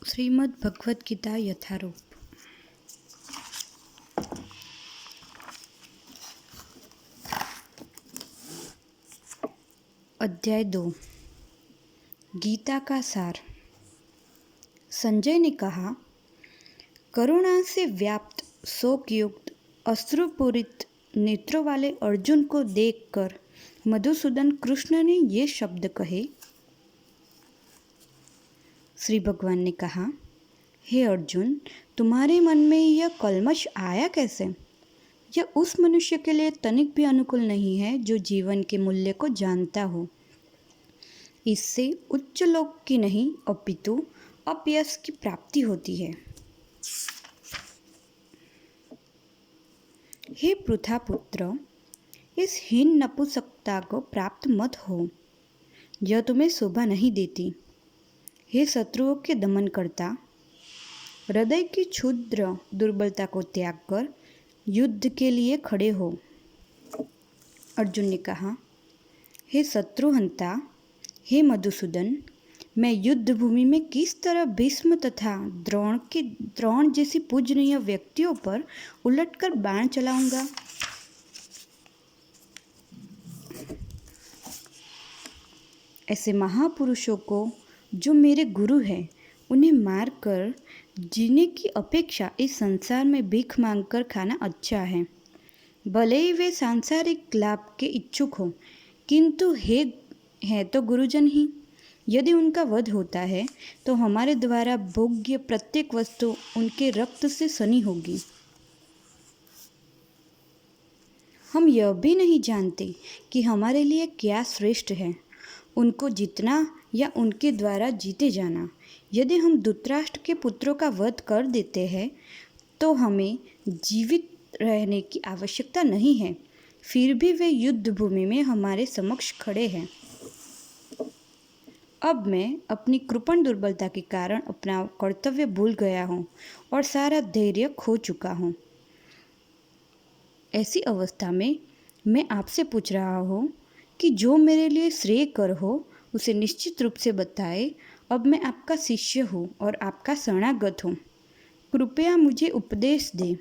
श्रीमद् भगवद गीता यथारूप। अध्याय 2। गीता का सार। संजय ने कहा, करुणा से व्याप्त शोकयुक्त अश्रुपूरित नेत्रों वाले अर्जुन को देखकर मधुसूदन कृष्ण ने ये शब्द कहे। श्री भगवान ने कहा, हे अर्जुन, तुम्हारे मन में यह कल्मश आया कैसे? यह उस मनुष्य के लिए तनिक भी अनुकूल नहीं है जो जीवन के मूल्य को जानता हो। इससे उच्च लोक की नहीं अपितु अपयश की प्राप्ति होती है। हे पृथा पुत्र, इस हीन नपुंसकता को प्राप्त मत हो। यह तुम्हें शोभा नहीं देती। हे शत्रुओं के दमन करता, हृदय की क्षुद्र दुर्बलता को त्याग कर युद्ध के लिए खड़े हो। अर्जुन ने कहा, हे शत्रुहंता, हे मधुसूदन, मैं युद्ध भूमि में किस तरह भीष्म तथा द्रोण जैसी पूजनीय व्यक्तियों पर उलटकर बाण चलाऊंगा। ऐसे महापुरुषों को जो मेरे गुरु हैं, उन्हें मारकर जीने की अपेक्षा इस संसार में भीख मांगकर खाना अच्छा है। भले ही वे सांसारिक लाभ के इच्छुक हो, किंतु है तो गुरुजन ही। यदि उनका वध होता है तो हमारे द्वारा भोग्य प्रत्येक वस्तु उनके रक्त से सनी होगी। हम यह भी नहीं जानते कि हमारे लिए क्या श्रेष्ठ है, उनको जीतना या उनके द्वारा जीते जाना। यदि हम धृतराष्ट्र के पुत्रों का वध कर देते हैं तो हमें जीवित रहने की आवश्यकता नहीं है। फिर भी वे युद्ध भूमि में हमारे समक्ष खड़े हैं। अब मैं अपनी कृपण दुर्बलता के कारण अपना कर्तव्य भूल गया हूँ और सारा धैर्य खो चुका हूँ। ऐसी अवस्था में मैं आपसे पूछ रहा हूँ कि जो मेरे लिए श्रेयकर हो उसे निश्चित रूप से बताए। अब मैं आपका शिष्य हूँ और आपका शरणागत हूँ। कृपया मुझे उपदेश दें।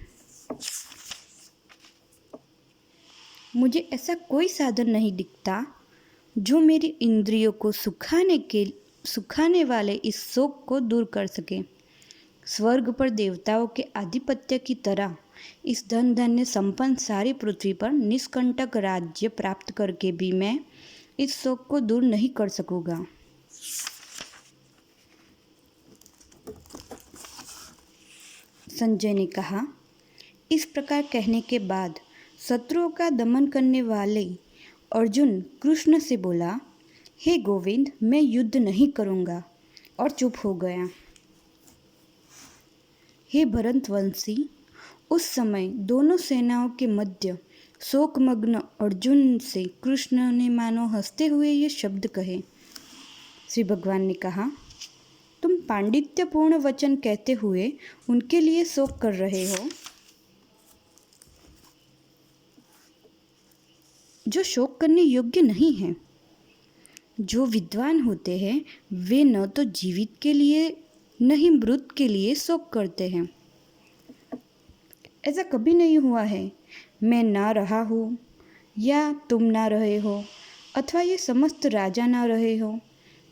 मुझे ऐसा कोई साधन नहीं दिखता जो मेरी इंद्रियों को सुखाने वाले इस शोक को दूर कर सके। स्वर्ग पर देवताओं के आधिपत्य की तरह इस धन धान्य संपन्न सारी पृथ्वी पर निष्कंटक राज्य प्राप्त करके भी मैं इस शोक को दूर नहीं कर सकूंगा। संजय ने कहा, इस प्रकार कहने के बाद शत्रुओं का दमन करने वाले अर्जुन कृष्ण से बोला, हे गोविंद, मैं युद्ध नहीं करूंगा, और चुप हो गया। हे भरतवंशी, उस समय दोनों सेनाओं के मध्य शोकमग्न अर्जुन से कृष्ण ने मानो हंसते हुए ये शब्द कहे। श्री भगवान ने कहा, तुम पांडित्यपूर्ण वचन कहते हुए उनके लिए शोक कर रहे हो जो शोक करने योग्य नहीं है। जो विद्वान होते हैं वे न तो जीवित के लिए न ही मृत के लिए शोक करते हैं। ऐसा कभी नहीं हुआ है मैं ना रहा हूँ या तुम ना रहे हो अथवा ये समस्त राजा ना रहे हो,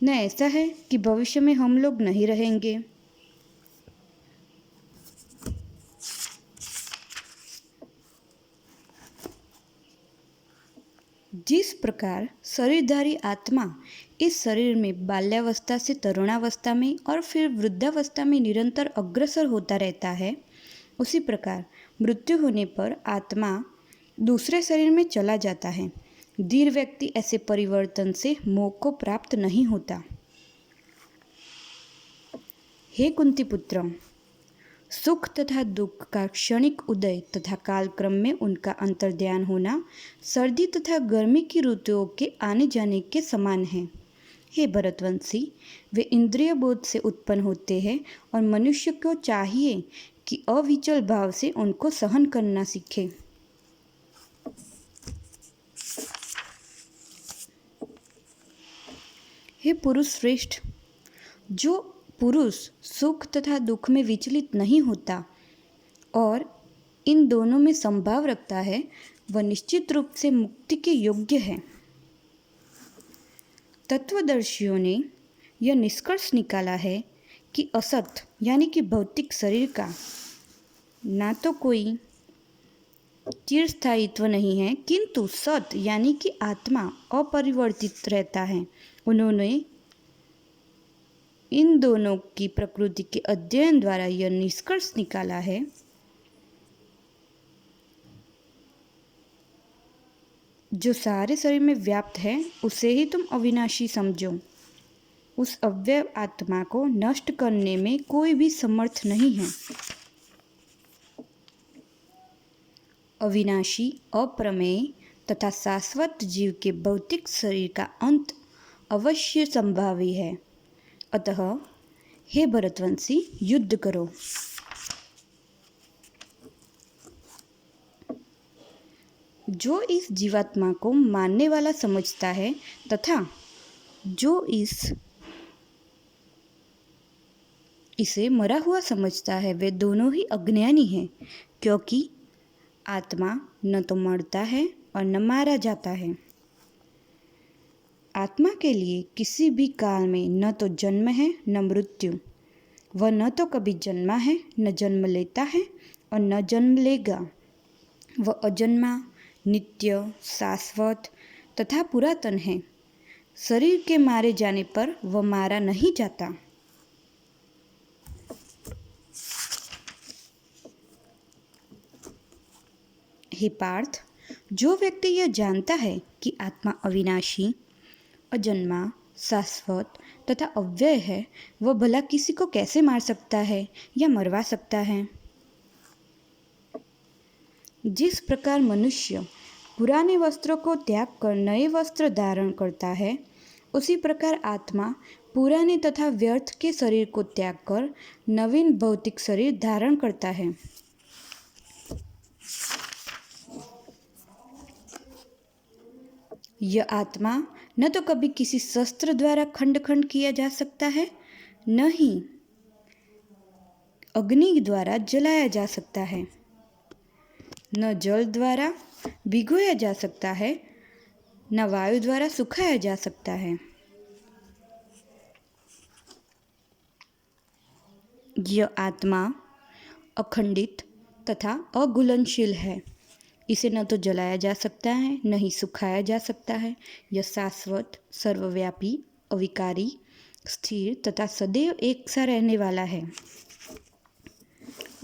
न ऐसा है कि भविष्य में हम लोग नहीं रहेंगे। जिस प्रकार शरीरधारी आत्मा इस शरीर में बाल्यावस्था से तरुणावस्था में और फिर वृद्धावस्था में निरंतर अग्रसर होता रहता है, उसी प्रकार मृत्यु होने पर आत्मा दूसरे शरीर में चला जाता है। धीर व्यक्ति ऐसे परिवर्तन से मोक्ष को प्राप्त नहीं होता। हे कुंती पुत्र, सुख तथा दुख का क्षणिक उदय तथा कालक्रम में उनका अंतर्ध्यान होना सर्दी तथा गर्मी की ऋतुओं के आने जाने के समान है। हे भरतवंशी, वे इंद्रिय बोध से उत्पन्न होते हैं और मनुष्य को चाहिए कि अविचल भाव से उनको सहन करना सीखे। हे पुरुष श्रेष्ठ, जो पुरुष सुख तथा दुख में विचलित नहीं होता और इन दोनों में संभाव रखता है, वह निश्चित रूप से मुक्ति के योग्य है। तत्वदर्शियों ने यह निष्कर्ष निकाला है कि असत यानी कि भौतिक शरीर का ना तो कोई चिरस्थायित्व नहीं है, किंतु सत यानी कि आत्मा अपरिवर्तित रहता है। उन्होंने इन दोनों की प्रकृति के अध्ययन द्वारा यह निष्कर्ष निकाला है जो सारे शरीर में व्याप्त है उसे ही तुम अविनाशी समझो। उस अव्यय आत्मा को नष्ट करने में कोई भी समर्थ नहीं है। अविनाशी, अप्रमेय तथा शाश्वत जीव के भौतिक शरीर का अंत अवश्य संभावी है। अतः हे भरतवंशी, युद्ध करो। जो इस जीवात्मा को मारने वाला समझता है तथा जो इसे मरा हुआ समझता है, वे दोनों ही अज्ञानी हैं, क्योंकि आत्मा न तो मरता है और न मारा जाता है। आत्मा के लिए किसी भी काल में न तो जन्म है न मृत्यु। वह न तो कभी जन्मा है, न जन्म लेता है और न जन्म लेगा। वह अजन्मा, नित्य, शाश्वत तथा पुरातन है। शरीर के मारे जाने पर वह मारा नहीं जाता। हे पार्थ, जो व्यक्ति यह जानता है कि आत्मा अविनाशी, अजन्मा, शाश्वत तथा अव्यय है, वह भला किसी को कैसे मार सकता है या मरवा सकता है। जिस प्रकार मनुष्य पुराने वस्त्रों को त्याग कर नए वस्त्र धारण करता है, उसी प्रकार आत्मा पुराने तथा व्यर्थ के शरीर को त्याग कर नवीन भौतिक शरीर धारण करता है। यह आत्मा न तो कभी किसी शस्त्र द्वारा खंड खंड किया जा सकता है, न ही अग्नि द्वारा जलाया जा सकता है, न जल द्वारा भिगोया जा सकता है, न वायु द्वारा सुखाया जा सकता है। यह आत्मा अखंडित तथा अघुलनशील है। इसे न तो जलाया जा सकता है, न ही सुखाया जा सकता है। यह शाश्वत, सर्वव्यापी, अविकारी, स्थिर तथा सदैव एक सा रहने वाला है।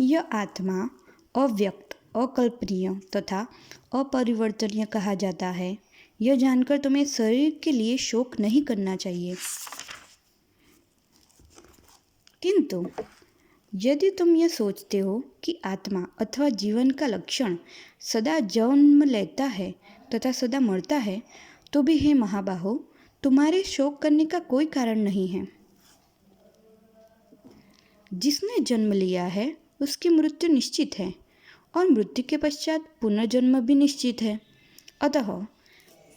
यह आत्मा अव्यक्त, अकल्पनीय तथा अपरिवर्तनीय कहा जाता है। यह जानकर तुम्हें शरीर के लिए शोक नहीं करना चाहिए, किंतु यदि तुम यह सोचते हो कि आत्मा अथवा जीवन का लक्षण सदा जन्म लेता है तथा सदा मरता है, तो भी हे महाबाहो, तुम्हारे शोक करने का कोई कारण नहीं है। जिसने जन्म लिया है उसकी मृत्यु निश्चित है और मृत्यु के पश्चात पुनर्जन्म भी निश्चित है। अतः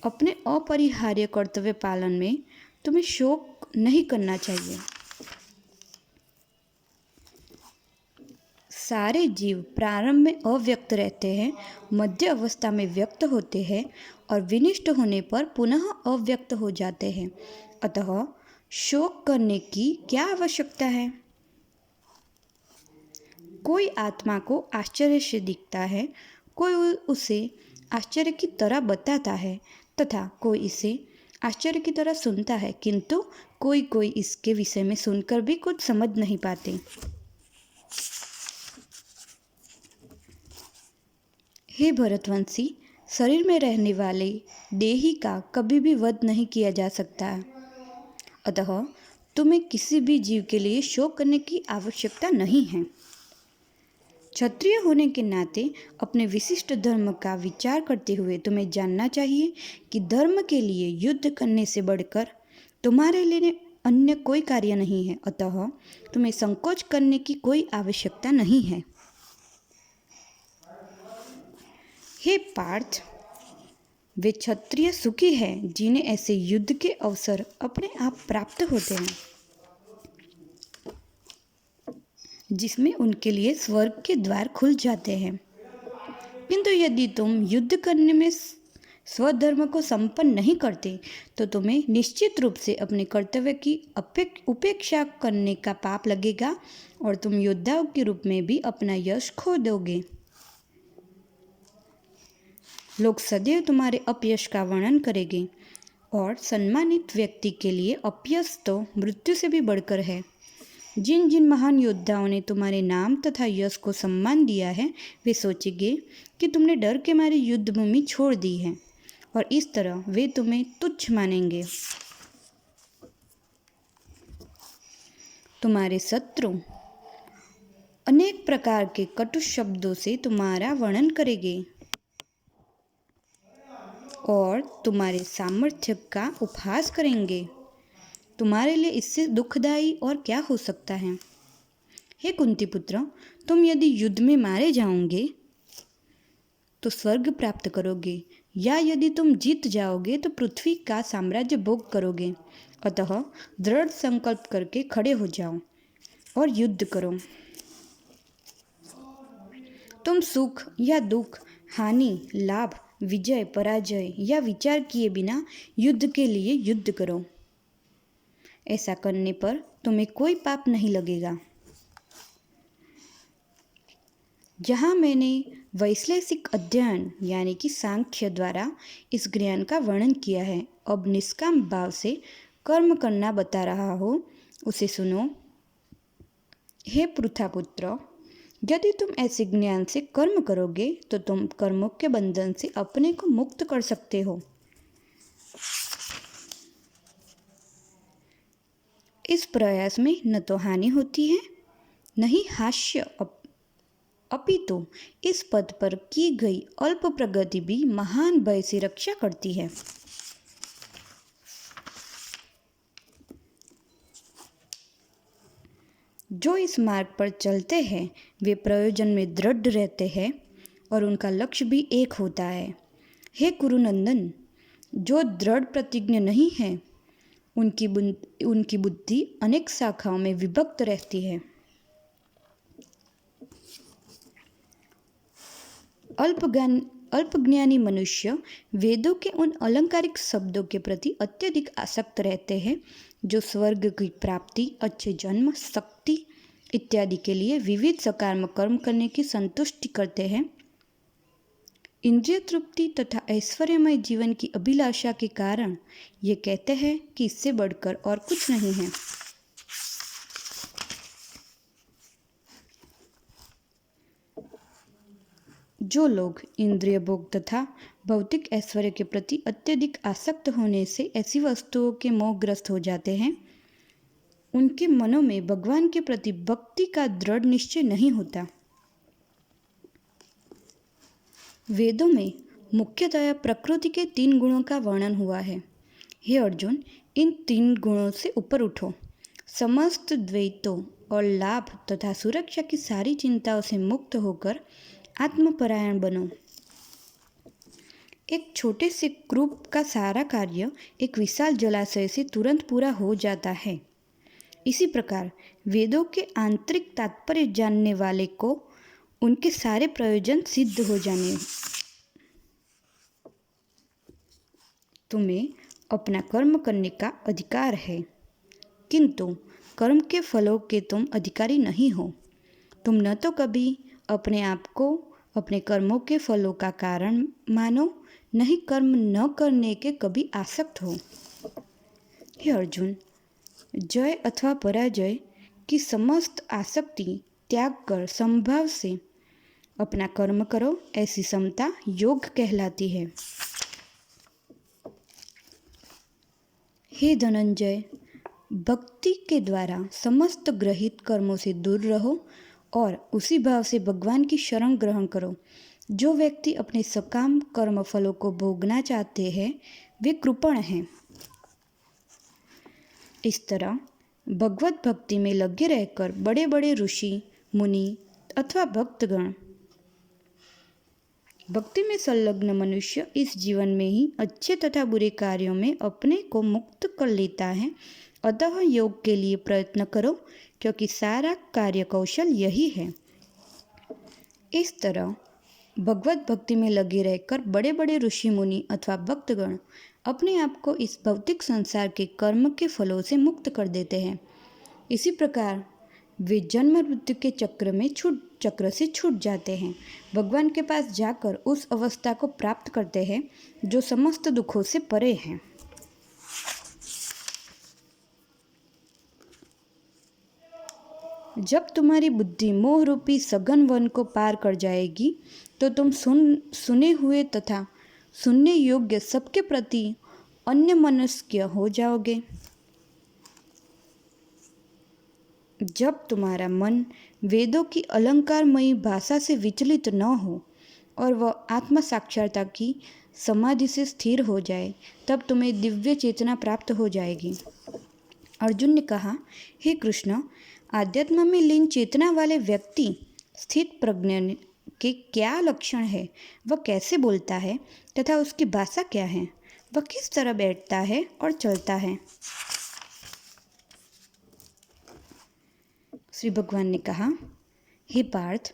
अपने अपरिहार्य कर्तव्य पालन में तुम्हें शोक नहीं करना चाहिए। सारे जीव प्रारंभ में अव्यक्त रहते हैं, मध्य अवस्था में व्यक्त होते हैं और विनिष्ट होने पर पुनः अव्यक्त हो जाते हैं। अतः शोक करने की क्या आवश्यकता है। कोई आत्मा को आश्चर्य से दिखता है, कोई उसे आश्चर्य की तरह बताता है तथा कोई इसे आश्चर्य की तरह सुनता है, किंतु कोई इसके विषय में सुनकर भी कुछ समझ नहीं पाते। हे भरतवंशी, शरीर में रहने वाले देही का कभी भी वध नहीं किया जा सकता। अतः तुम्हें किसी भी जीव के लिए शोक करने की आवश्यकता नहीं है। क्षत्रिय होने के नाते अपने विशिष्ट धर्म का विचार करते हुए तुम्हें जानना चाहिए कि धर्म के लिए युद्ध करने से बढ़कर तुम्हारे लिए अन्य कोई कार्य नहीं है। अतः तुम्हें संकोच करने की कोई आवश्यकता नहीं है। हे पार्थ, वे क्षत्रिय सुखी हैं जिन्हें ऐसे युद्ध के अवसर अपने आप प्राप्त होते हैं। जिसमें उनके लिए स्वर्ग के द्वार खुल जाते हैं। किंतु यदि तुम युद्ध करने में स्वधर्म को संपन्न नहीं करते तो तुम्हें निश्चित रूप से अपने कर्तव्य की उपेक्षा करने का पाप लगेगा और तुम योद्धाओं के रूप में भी अपना यश खो दोगे। लोग सदैव तुम्हारे अपयश का वर्णन करेंगे और सम्मानित व्यक्ति के लिए अपयश तो मृत्यु से भी बढ़कर है। जिन जिन महान योद्धाओं ने तुम्हारे नाम तथा यश को सम्मान दिया है वे सोचेंगे कि तुमने डर के मारे युद्ध भूमि छोड़ दी है और इस तरह वे तुम्हें तुच्छ मानेंगे। तुम्हारे शत्रु अनेक प्रकार के कटु शब्दों से तुम्हारा वर्णन करेंगे और तुम्हारे सामर्थ्य का उपहास करेंगे। तुम्हारे लिए इससे दुखदायी और क्या हो सकता है? हे कुंती पुत्र, तुम यदि युद्ध में मारे जाओगे तो स्वर्ग प्राप्त करोगे, या यदि तुम जीत जाओगे तो पृथ्वी का साम्राज्य भोग करोगे। अतः दृढ़ संकल्प करके खड़े हो जाओ और युद्ध करो। तुम सुख या दुख, हानि, लाभ, विजय, पराजय या विचार किए बिना युद्ध के लिए युद्ध करो। ऐसा करने पर तुम्हें कोई पाप नहीं लगेगा। जहाँ मैंने वैश्लेषिक अध्ययन यानी कि सांख्य द्वारा इस ज्ञान का वर्णन किया है, अब निष्काम भाव से कर्म करना बता रहा हो, उसे सुनो। हे पृथापुत्र, यदि तुम ऐसे ज्ञान से कर्म करोगे तो तुम कर्मों के बंधन से अपने को मुक्त कर सकते हो। इस प्रयास में न तो हानि होती है न ही हास्य, अपितु इस पद पर की गई अल्प प्रगति भी महान भय से रक्षा करती है। जो इस मार्ग पर चलते हैं वे प्रयोजन में दृढ़ रहते हैं और उनका लक्ष्य भी एक होता है। हे कुरुनंदन, जो दृढ़ प्रतिज्ञ नहीं है उनकी बुद्धि अनेक शाखाओं में विभक्त रहती है। अल्पज्ञानी मनुष्य वेदों के उन अलंकारिक शब्दों के प्रति अत्यधिक आसक्त रहते हैं जो स्वर्ग की प्राप्ति, अच्छे जन्म, शक्ति इत्यादि के लिए विविध सकारात्मक कर्म करने की संतुष्टि करते हैं। इंद्रिय तृप्ति तथा ऐश्वर्यमय जीवन की अभिलाषा के कारण ये कहते हैं कि इससे बढ़कर और कुछ नहीं है। जो लोग इंद्रिय भोग तथा भौतिक ऐश्वर्य के प्रति अत्यधिक आसक्त होने से ऐसी वस्तुओं के मोहग्रस्त हो जाते हैं, उनके मनों में भगवान के प्रति भक्ति का दृढ़ निश्चय नहीं होता। वेदों में मुख्यतया प्रकृति के 3 गुणों का वर्णन हुआ है। हे अर्जुन, इन 3 गुणों से ऊपर उठो। समस्त द्वैतों और लाभ तथा सुरक्षा की सारी चिंताओं से मुक्त होकर आत्मपरायण बनो। एक छोटे से कूप का सारा कार्य एक विशाल जलाशय से तुरंत पूरा हो जाता है। इसी प्रकार वेदों के आंतरिक तात्पर्य जानने वाले को उनके सारे प्रयोजन सिद्ध हो जाने। तुम्हें अपना कर्म करने का अधिकार है, किंतु कर्म के फलों के तुम अधिकारी नहीं हो। तुम न तो कभी अपने आप को अपने कर्मों के फलों का कारण मानो, न ही कर्म न करने के कभी आसक्त हो। हे अर्जुन, जय अथवा पराजय की समस्त आसक्ति त्याग कर संभाव से अपना कर्म करो, ऐसी समता योग कहलाती है। हे धनंजय, भक्ति के द्वारा समस्त ग्रहित कर्मों से दूर रहो और उसी भाव से भगवान की शरण ग्रहण करो। जो व्यक्ति अपने सकाम कर्म फलों को भोगना चाहते हैं वे कृपण हैं। इस तरह भगवत भक्ति में लगे रहकर बड़े बड़े ऋषि, मुनि अथवा भक्तगण, भक्ति में संलग्न मनुष्य इस जीवन में ही अच्छे तथा बुरे कार्यों में अपने को मुक्त कर लेता है अतः योग के लिए प्रयत्न करो, क्योंकि सारा कार्य कौशल यही है। इस तरह भगवत भक्ति में लगे रहकर बड़े बड़े ऋषि मुनि अथवा भक्तगण अपने आप को इस भौतिक संसार के कर्म के फलों से मुक्त कर देते हैं। इसी प्रकार वे जन्म मृत्यु के चक्र से छूट जाते हैं, भगवान के पास जाकर उस अवस्था को प्राप्त करते हैं जो समस्त दुखों से परे है। जब तुम्हारी बुद्धि मोह रूपी सघन वन को पार कर जाएगी तो तुम सुने हुए तथा सुनने योग्य सबके प्रति अन्यमनस्क हो जाओगे। जब तुम्हारा मन वेदों की अलंकारमयी भाषा से विचलित न हो और वह आत्म साक्षात्कार की समाधि से स्थिर हो जाए, तब तुम्हें दिव्य चेतना प्राप्त हो जाएगी। अर्जुन ने कहा, हे कृष्ण, आध्यात्म में लीन चेतना वाले व्यक्ति स्थित प्रज्ञ के क्या लक्षण है, वह कैसे बोलता है तथा उसकी भाषा क्या है, वह किस तरह बैठता है और चलता है। श्री भगवान ने कहा, हे पार्थ,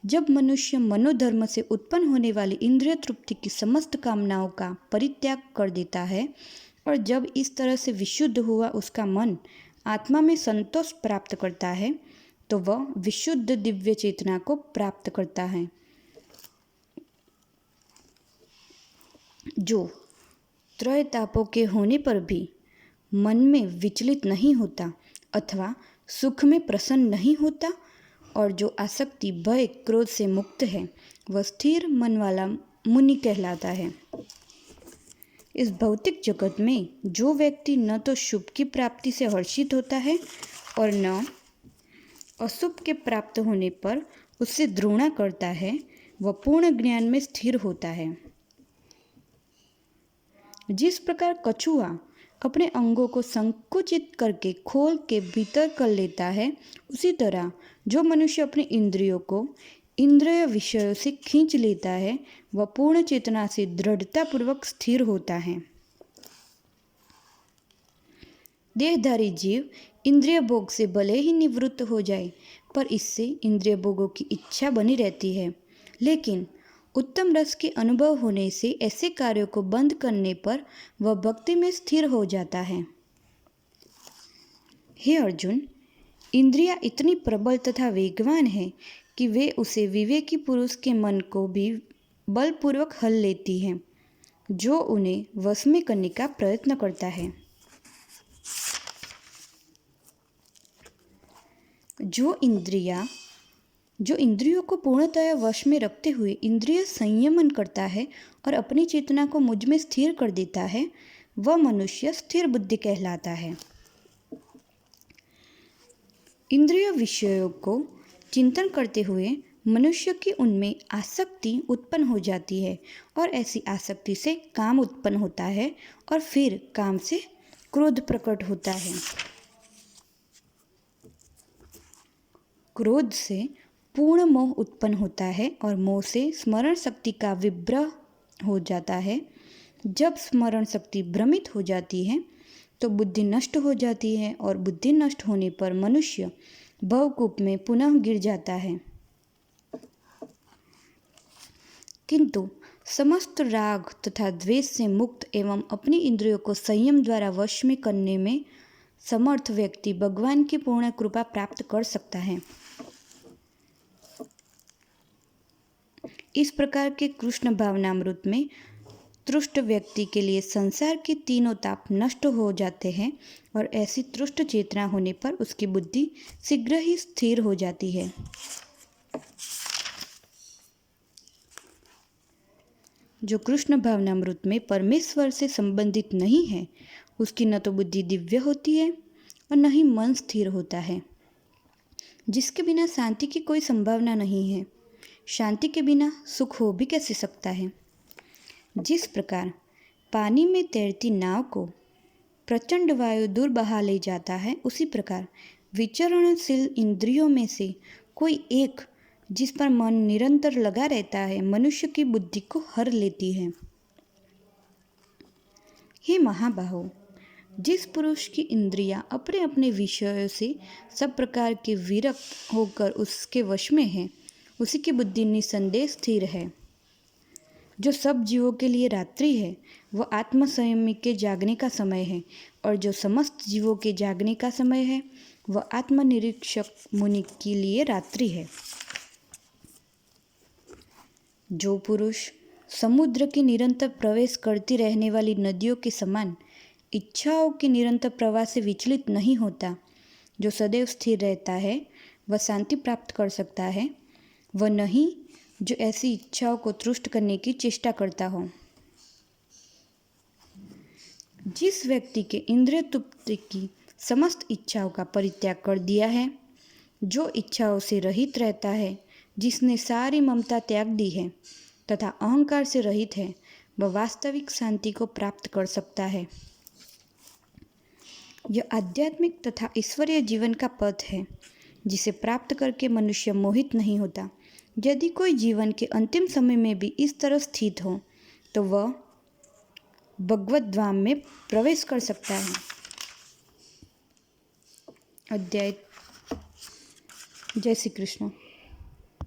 जब मनुष्य मनोधर्म से उत्पन्न होने वाली इंद्रिय तृप्ति की समस्त कामनाओं का परित्याग कर देता है और जब इस तरह से विशुद्ध हुआ उसका मन आत्मा में संतोष प्राप्त करता है, तो वह विशुद्ध दिव्य चेतना को प्राप्त करता है, जो त्रय तापों के होने पर भी मन में विचलित नहीं होता अथवा सुख में प्रसन्न नहीं होता और जो आसक्ति भय क्रोध से मुक्त है, वह स्थिर मन वाला मुनि कहलाता है। इस भौतिक जगत में जो व्यक्ति न तो शुभ की प्राप्ति से हर्षित होता है और न अशुभ के प्राप्त होने पर उससे द्रोणा करता है, वह पूर्ण ज्ञान में स्थिर होता है। जिस प्रकार कछुआ अपने अंगों को संकुचित करके खोल के भीतर कर लेता है, उसी तरह जो मनुष्य अपने इंद्रियों को इंद्रिय विषयों से खींच लेता है, वह पूर्ण चेतना से दृढ़तापूर्वक स्थिर होता है। देहधारी जीव इंद्रिय भोग से भले ही निवृत्त हो जाए, पर इससे इंद्रिय भोगों की इच्छा बनी रहती है। लेकिन उत्तम रस के अनुभव होने से ऐसे कार्यों को बंद करने पर वह भक्ति में स्थिर हो जाता है। हे अर्जुन, इंद्रियां इतनी प्रबल तथा वेगवान है कि वे उसे विवेकी पुरुष के मन को भी बलपूर्वक हल लेती हैं, जो उन्हें वश में करने का प्रयत्न करता है। जो इंद्रियों को पूर्णतः वश में रखते हुए इंद्रिय संयमन करता है और अपनी चेतना को मुझ में स्थिर कर देता है, वह मनुष्य स्थिर बुद्धि कहलाता है। इंद्रिय विषयों को चिंतन करते हुए मनुष्य की उनमें आसक्ति उत्पन्न हो जाती है और ऐसी आसक्ति से काम उत्पन्न होता है और फिर काम से क्रोध प्रकट होता है। क्रोध से पूर्ण मोह उत्पन्न होता है और मोह से स्मरण शक्ति का विभ्रम हो जाता है। जब स्मरण शक्ति भ्रमित हो जाती है तो बुद्धि नष्ट हो जाती है और बुद्धि नष्ट होने पर मनुष्य भवकूप में पुनः गिर जाता है। किंतु समस्त राग तथा द्वेष से मुक्त एवं अपनी इंद्रियों को संयम द्वारा वश में करने में समर्थ व्यक्ति भगवान की पूर्ण कृपा प्राप्त कर सकता है। इस प्रकार के कृष्ण भावनामृत में तुष्ट व्यक्ति के लिए संसार के तीनों ताप नष्ट हो जाते हैं और ऐसी तुष्ट चेतना होने पर उसकी बुद्धि शीघ्र ही स्थिर हो जाती है। जो कृष्ण भावनामृत में परमेश्वर से संबंधित नहीं है, उसकी न तो बुद्धि दिव्य होती है और न ही मन स्थिर होता है। जिसके बिना शांति की कोई संभावना नहीं है, शांति के बिना सुख हो भी कैसे सकता है। जिस प्रकार पानी में तैरती नाव को प्रचंड वायु दूर बहा ले जाता है, उसी प्रकार विचरणशील इंद्रियों में से कोई एक जिस पर मन निरंतर लगा रहता है, मनुष्य की बुद्धि को हर लेती है। हे महाबाहो, जिस पुरुष की इंद्रियां अपने अपने विषयों से सब प्रकार के विरक्त होकर उसके वश में है, उसी की बुद्धि निसंदेह स्थिर है। जो सब जीवों के लिए रात्रि है वह आत्म संयमी के जागने का समय है, और जो समस्त जीवों के जागने का समय है वह आत्मनिरीक्षक मुनि के लिए रात्रि है। जो पुरुष समुद्र के निरंतर प्रवेश करती रहने वाली नदियों के समान इच्छाओं के निरंतर प्रवाह से विचलित नहीं होता, जो सदैव स्थिर रहता है, वह शांति प्राप्त कर सकता है। वह नहीं जो ऐसी इच्छाओं को तुष्ट करने की चेष्टा करता हो। जिस व्यक्ति के इंद्रिय तृप्ति की समस्त इच्छाओं का परित्याग कर दिया है, जो इच्छाओं से रहित रहता है, जिसने सारी ममता त्याग दी है तथा अहंकार से रहित है, वह वास्तविक शांति को प्राप्त कर सकता है। यह आध्यात्मिक तथा ईश्वरीय जीवन का पथ है, जिसे प्राप्त करके मनुष्य मोहित नहीं होता। यदि कोई जीवन के अंतिम समय में भी इस तरह स्थित हो तो वह भगवत धाम में प्रवेश कर सकता है। अध्याय। जय श्री कृष्ण।